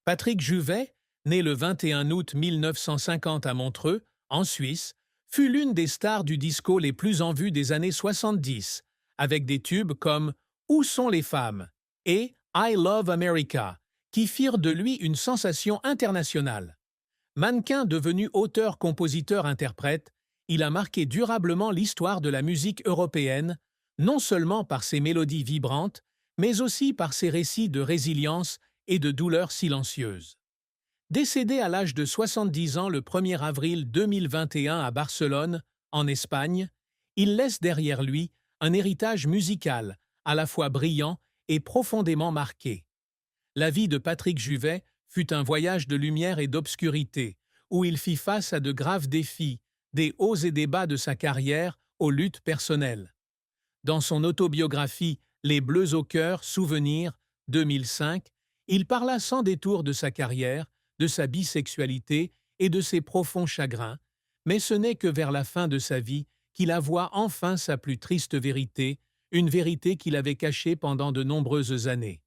Patrick Juvet, né le 21 août 1950 à Montreux, en Suisse, fut l'une des stars du disco les plus en vue des années 70, avec des tubes comme Où sont les femmes et I Love America, qui firent de lui une sensation internationale. Mannequin devenu auteur, compositeur, interprète, il a marqué durablement l'histoire de la musique européenne, non seulement par ses mélodies vibrantes, mais aussi par ses récits de résilience et de douleur silencieuse. Décédé à l'âge de 70 ans le 1er avril 2021 à Barcelone, en Espagne, il laisse derrière lui un héritage musical à la fois brillant et profondément marqué. La vie de Patrick Juvet fut un voyage de lumière et d'obscurité, où il fit face à de graves défis, des hauts et des bas de sa carrière aux luttes personnelles. Dans son autobiographie Les Bleus au cœur, Souvenirs, 2005, il parla sans détour de sa carrière, de sa bisexualité et de ses profonds chagrins, mais ce n'est que vers la fin de sa vie qu'il avoua enfin sa plus triste vérité, une vérité qu'il avait cachée pendant de nombreuses années.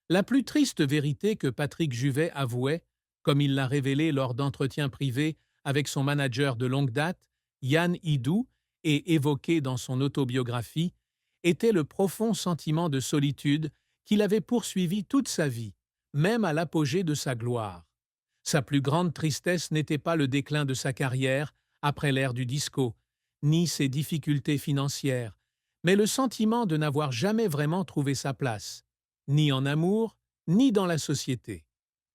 La plus triste vérité que Patrick Juvet avouait, comme il l'a révélé lors d'entretiens privés avec son manager de longue date, Yann Hidou, et évoquée dans son autobiographie, était le profond sentiment de solitude qu'il avait poursuivi toute sa vie, même à l'apogée de sa gloire. Sa plus grande tristesse n'était pas le déclin de sa carrière après l'ère du disco, ni ses difficultés financières, mais le sentiment de n'avoir jamais vraiment trouvé sa place, ni en amour, ni dans la société.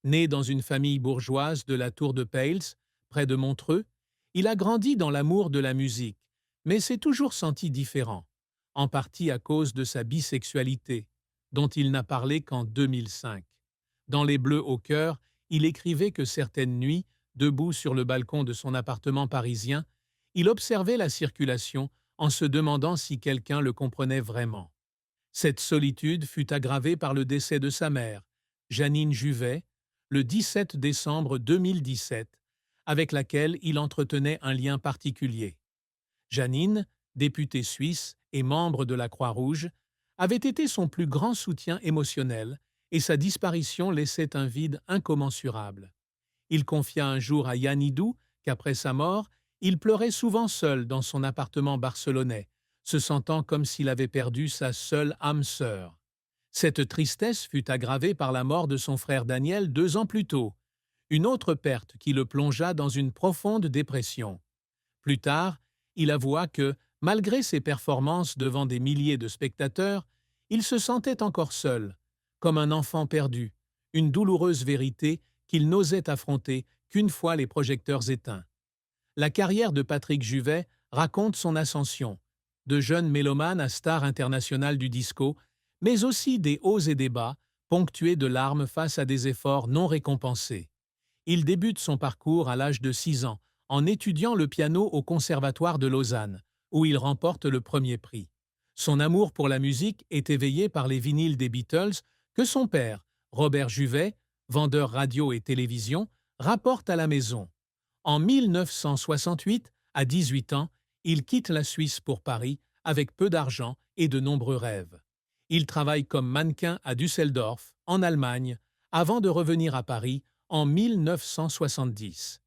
Né dans une famille bourgeoise de la Tour de Peils, près de Montreux, il a grandi dans l'amour de la musique, mais s'est toujours senti différent, en partie à cause de sa bisexualité, dont il n'a parlé qu'en 2005. Dans Les Bleus au cœur, il écrivait que certaines nuits, debout sur le balcon de son appartement parisien, il observait la circulation en se demandant si quelqu'un le comprenait vraiment. Cette solitude fut aggravée par le décès de sa mère, Janine Juvet, le 17 décembre 2017, avec laquelle il entretenait un lien particulier. Janine, députée suisse et membre de la Croix-Rouge, avait été son plus grand soutien émotionnel et sa disparition laissait un vide incommensurable. Il confia un jour à Yann Hidou qu'après sa mort, il pleurait souvent seul dans son appartement barcelonais, se sentant comme s'il avait perdu sa seule âme sœur. Cette tristesse fut aggravée par la mort de son frère Daniel 2 ans plus tôt, une autre perte qui le plongea dans une profonde dépression. Plus tard, il avoua que, malgré ses performances devant des milliers de spectateurs, il se sentait encore seul, comme un enfant perdu, une douloureuse vérité qu'il n'osait affronter qu'une fois les projecteurs éteints. La carrière de Patrick Juvet raconte son ascension, de jeune mélomane à star internationale du disco, mais aussi des hauts et des bas, ponctués de larmes face à des efforts non récompensés. Il débute son parcours à l'âge de 6 ans, en étudiant le piano au Conservatoire de Lausanne, où il remporte le premier prix. Son amour pour la musique est éveillé par les vinyles des Beatles que son père, Robert Juvet, vendeur radio et télévision, rapporte à la maison. En 1968, à 18 ans, il quitte la Suisse pour Paris avec peu d'argent et de nombreux rêves. Il travaille comme mannequin à Düsseldorf, en Allemagne, avant de revenir à Paris en 1970.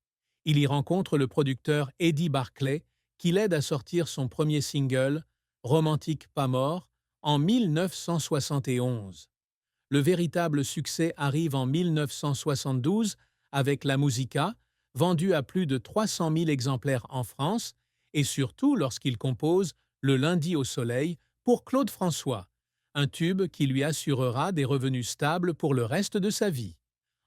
Il y rencontre le producteur Eddie Barclay, qui l'aide à sortir son premier single, Romantique pas mort, en 1971. Le véritable succès arrive en 1972 avec La Musica, vendue à plus de 300 000 exemplaires en France, et surtout lorsqu'il compose Le lundi au soleil pour Claude François, un tube qui lui assurera des revenus stables pour le reste de sa vie.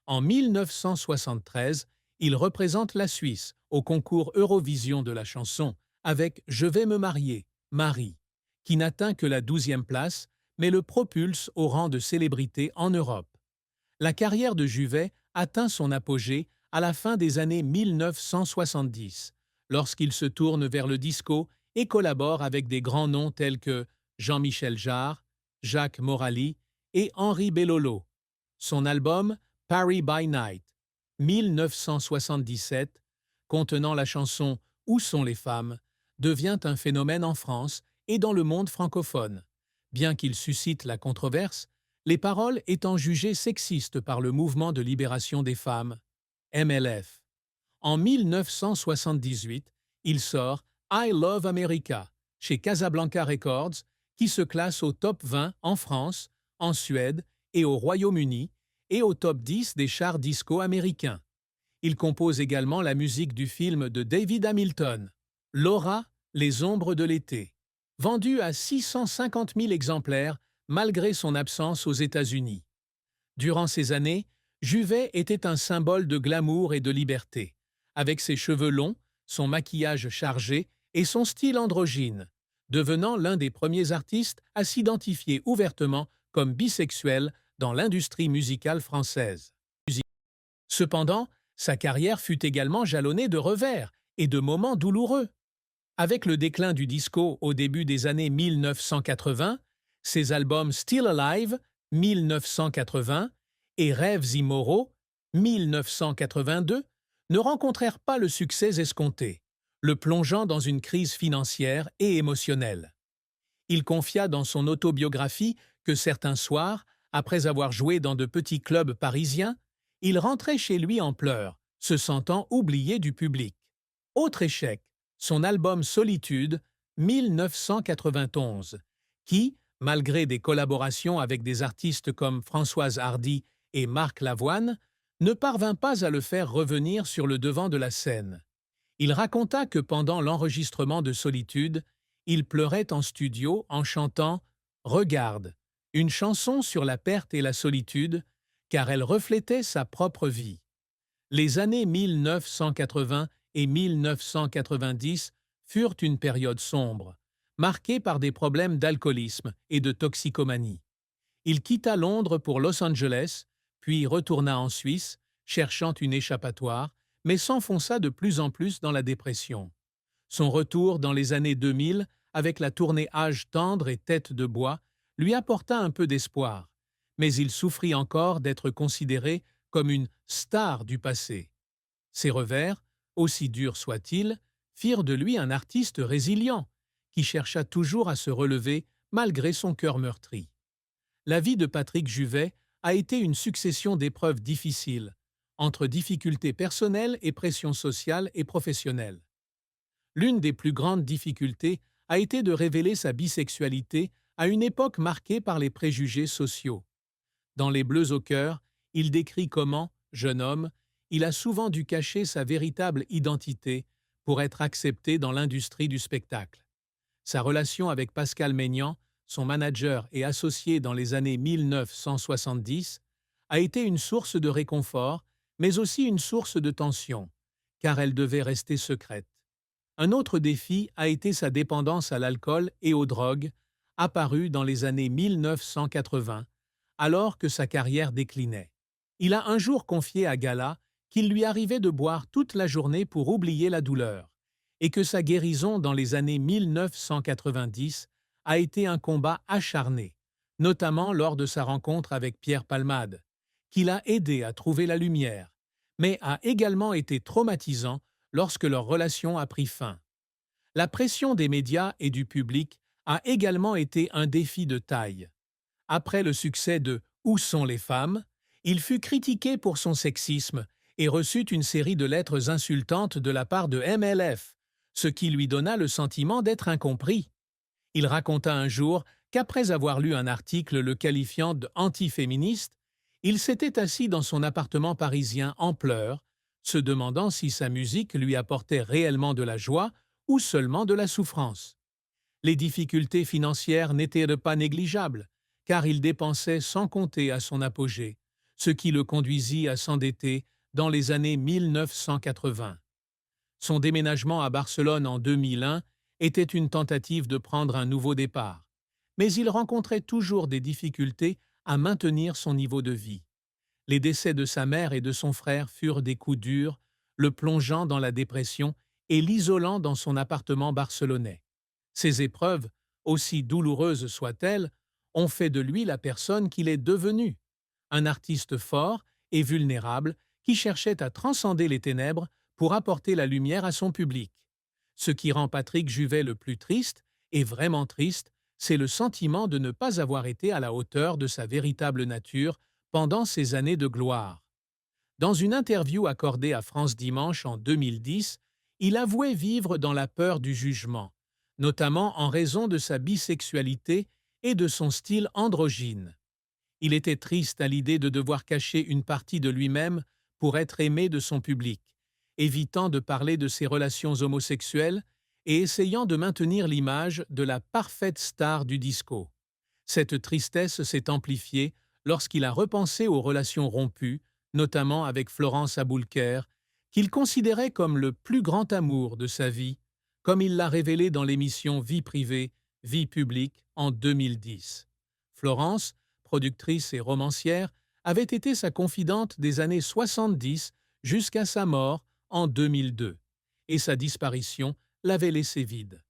En 1973, il représente la Suisse au concours Eurovision de la chanson avec Je vais me marier, Marie, qui n'atteint que la 12e place, mais le propulse au rang de célébrité en Europe. La carrière de Juvet atteint son apogée à la fin des années 1970, lorsqu'il se tourne vers le disco et collabore avec des grands noms tels que Jean-Michel Jarre, Jacques Morali et Henri Bellolo. Son album Paris by Night, 1977, contenant la chanson Où sont les femmes, devient un phénomène en France et dans le monde francophone. Bien qu'il suscite la controverse, les paroles étant jugées sexistes par le Mouvement de libération des femmes, MLF. En 1978, il sort I Love America chez Casablanca Records, qui se classe au top 20 en France, en Suède et au Royaume-Uni, et au top 10 des charts disco américains. Il compose également la musique du film de David Hamilton, Laura, Les ombres de l'été, vendu à 650 000 exemplaires malgré son absence aux États-Unis. Durant ces années, Juvet était un symbole de glamour et de liberté, avec ses cheveux longs, son maquillage chargé et son style androgyne, devenant l'un des premiers artistes à s'identifier ouvertement comme bisexuel dans l'industrie musicale française. Cependant, sa carrière fut également jalonnée de revers et de moments douloureux. Avec le déclin du disco au début des années 1980, ses albums Still Alive 1980 et Rêves immoraux 1982 ne rencontrèrent pas le succès escompté, le plongeant dans une crise financière et émotionnelle. Il confia dans son autobiographie que certains soirs, après avoir joué dans de petits clubs parisiens, il rentrait chez lui en pleurs, se sentant oublié du public. Autre échec, son album Solitude 1991, qui, malgré des collaborations avec des artistes comme Françoise Hardy et Marc Lavoine, ne parvint pas à le faire revenir sur le devant de la scène. Il raconta que pendant l'enregistrement de Solitude, il pleurait en studio en chantant « Regarde », une chanson sur la perte et la solitude, car elle reflétait sa propre vie. Les années 1980 et 1990 furent une période sombre, marquée par des problèmes d'alcoolisme et de toxicomanie. Il quitta Londres pour Los Angeles, puis retourna en Suisse, cherchant une échappatoire, mais s'enfonça de plus en plus dans la dépression. Son retour dans les années 2000, avec la tournée Âge tendre et Tête de bois, lui apporta un peu d'espoir, mais il souffrit encore d'être considéré comme une star du passé. Ses revers, aussi durs soient-ils, firent de lui un artiste résilient, qui chercha toujours à se relever malgré son cœur meurtri. La vie de Patrick Juvet a été une succession d'épreuves difficiles, entre difficultés personnelles et pression sociale et professionnelle. L'une des plus grandes difficultés a été de révéler sa bisexualité à une époque marquée par les préjugés sociaux. Dans Les Bleus au cœur, il décrit comment, jeune homme, il a souvent dû cacher sa véritable identité pour être accepté dans l'industrie du spectacle. Sa relation avec Pascal Maignan, son manager et associé dans les années 1970, a été une source de réconfort, mais aussi une source de tension, car elle devait rester secrète. Un autre défi a été sa dépendance à l'alcool et aux drogues, apparue dans les années 1980, alors que sa carrière déclinait. Il a un jour confié à Gala qu'il lui arrivait de boire toute la journée pour oublier la douleur, et que sa guérison dans les années 1990 a été un combat acharné, notamment lors de sa rencontre avec Pierre Palmade, qui l'a aidé à trouver la lumière, mais a également été traumatisant lorsque leur relation a pris fin. La pression des médias et du public a également été un défi de taille. Après le succès de Où sont les femmes?, il fut critiqué pour son sexisme et reçut une série de lettres insultantes de la part de MLF, ce qui lui donna le sentiment d'être incompris. Il raconta un jour qu'après avoir lu un article le qualifiant d'antiféministe, il s'était assis dans son appartement parisien en pleurs, se demandant si sa musique lui apportait réellement de la joie ou seulement de la souffrance. Les difficultés financières n'étaient pas négligeables, car il dépensait sans compter à son apogée, ce qui le conduisit à s'endetter dans les années 1980. Son déménagement à Barcelone en 2001 était une tentative de prendre un nouveau départ, mais il rencontrait toujours des difficultés à maintenir son niveau de vie. Les décès de sa mère et de son frère furent des coups durs, le plongeant dans la dépression et l'isolant dans son appartement barcelonais. Ces épreuves, aussi douloureuses soient-elles, ont fait de lui la personne qu'il est devenu, un artiste fort et vulnérable qui cherchait à transcender les ténèbres pour apporter la lumière à son public. Ce qui rend Patrick Juvet le plus triste, et vraiment triste, c'est le sentiment de ne pas avoir été à la hauteur de sa véritable nature pendant ses années de gloire. Dans une interview accordée à France Dimanche en 2010, il avouait vivre dans la peur du jugement, notamment en raison de sa bisexualité et de son style androgyne. Il était triste à l'idée de devoir cacher une partie de lui-même pour être aimé de son public, évitant de parler de ses relations homosexuelles et essayant de maintenir l'image de la parfaite star du disco. Cette tristesse s'est amplifiée lorsqu'il a repensé aux relations rompues, notamment avec Florence Aboulker, qu'il considérait comme le plus grand amour de sa vie, comme il l'a révélé dans l'émission Vie privée, Vie publique en 2010. Florence, productrice et romancière, avait été sa confidente des années 70 jusqu'à sa mort en 2002, et sa disparition l'avait laissé vide.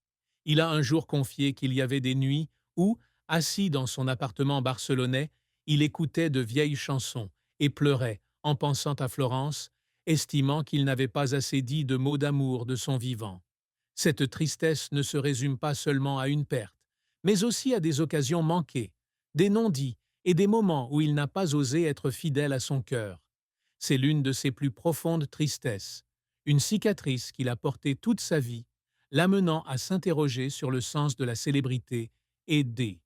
Il a un jour confié qu'il y avait des nuits où, assis dans son appartement barcelonais, il écoutait de vieilles chansons et pleurait en pensant à Florence, estimant qu'il n'avait pas assez dit de mots d'amour de son vivant. Cette tristesse ne se résume pas seulement à une perte, mais aussi à des occasions manquées, des non-dits et des moments où il n'a pas osé être fidèle à son cœur. C'est l'une de ses plus profondes tristesses, une cicatrice qu'il a portée toute sa vie, l'amenant à s'interroger sur le sens de la célébrité et des